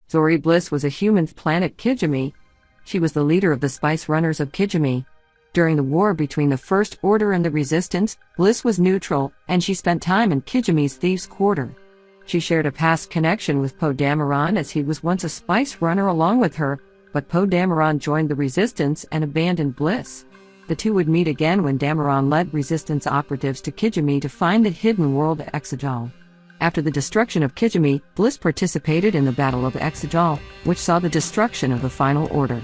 Zorii Bliss was a human planet Kijimi. She was the leader of the Spice Runners of Kijimi. During the war between the First Order and the Resistance, Bliss was neutral, and she spent time in Kijimi's Thieves' Quarter. She shared a past connection with Dameron, as he was once a Spice Runner along with her, but Dameron joined the Resistance and abandoned Bliss. The two would meet again when Dameron led Resistance operatives to Kijimi to find the hidden world Exegol. After the destruction of Kijimi, Bliss participated in the Battle of Exegol, which saw the destruction of the Final Order.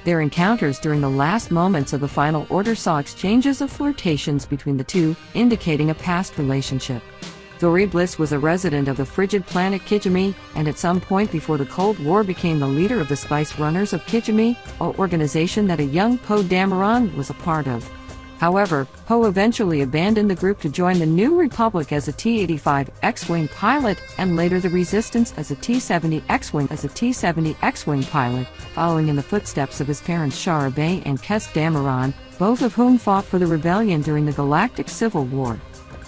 Their encounters during the last moments of the Final Order saw exchanges of flirtations between the two, indicating a past relationship. Zorii Bliss was a resident of the frigid planet Kijimi, and at some point before the Cold War became the leader of the Spice Runners of Kijimi, an organization that a young Dameron was a part of. However, eventually abandoned the group to join the New Republic as a T-85 X-Wing pilot, and later the Resistance as a T-70 X-Wing pilot, following in the footsteps of his parents Shara Bey and Kes Dameron, both of whom fought for the rebellion during the Galactic Civil War.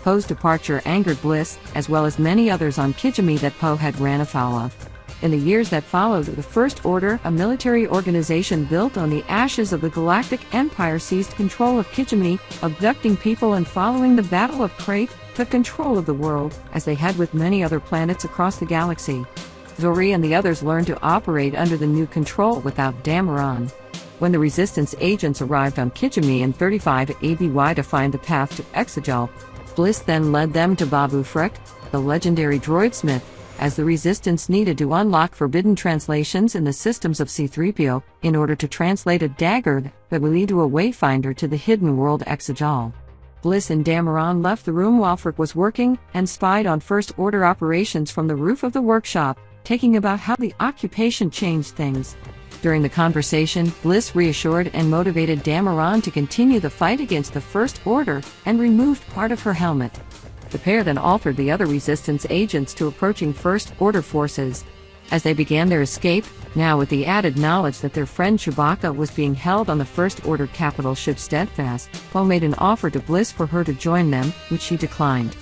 Poe's departure angered Bliss, as well as many others on Kijimi that Poe had ran afoul of. In the years that followed, the First Order, a military organization built on the ashes of the Galactic Empire, seized control of Kijimi, abducting people and following the Battle of Crate, took control of the world, as they had with many other planets across the galaxy. Zorii and the others learned to operate under the new control without Dameron. When the Resistance agents arrived on Kijimi in 35 ABY to find the path to Exegol, Bliss then led them to Babu Frick, the legendary droidsmith, as the Resistance needed to unlock forbidden translations in the systems of C-3PO in order to translate a dagger that would lead to a wayfinder to the hidden world Exegol. Bliss and Dameron left the room while Frick was working and spied on First Order operations from the roof of the workshop, talking about how the occupation changed things. During the conversation, Bliss reassured and motivated Dameron to continue the fight against the First Order and removed part of her helmet. The pair then altered the other Resistance agents to approaching First Order forces. As they began their escape, now with the added knowledge that their friend Chewbacca was being held on the First Order capital ship Steadfast, Poe made an offer to Bliss for her to join them, which she declined.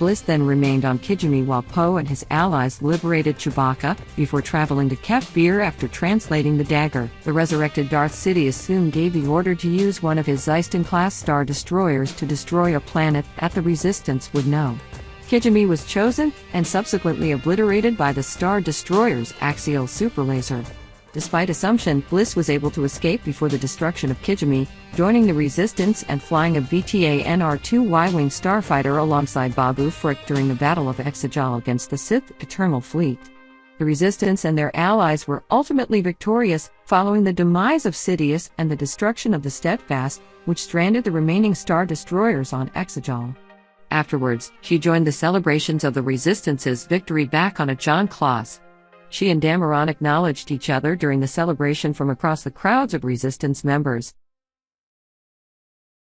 Bliss then remained on Kijimi while Poe and his allies liberated Chewbacca, before traveling to Kef Bir after translating the dagger. The resurrected Darth Sidious soon gave the order to use one of his Zeiston-class Star Destroyers to destroy a planet that the Resistance would know. Kijimi was chosen, and subsequently obliterated by the Star Destroyer's axial superlaser. Despite assumption, Bliss was able to escape before the destruction of Kijimi, joining the Resistance and flying a BTA-NR-2 Y-Wing starfighter alongside Babu Frick during the Battle of Exegol against the Sith Eternal Fleet. The Resistance and their allies were ultimately victorious, following the demise of Sidious and the destruction of the Steadfast, which stranded the remaining Star Destroyers on Exegol. Afterwards, she joined the celebrations of the Resistance's victory back on a John Claus. She and Dameron acknowledged each other during the celebration from across the crowds of Resistance members.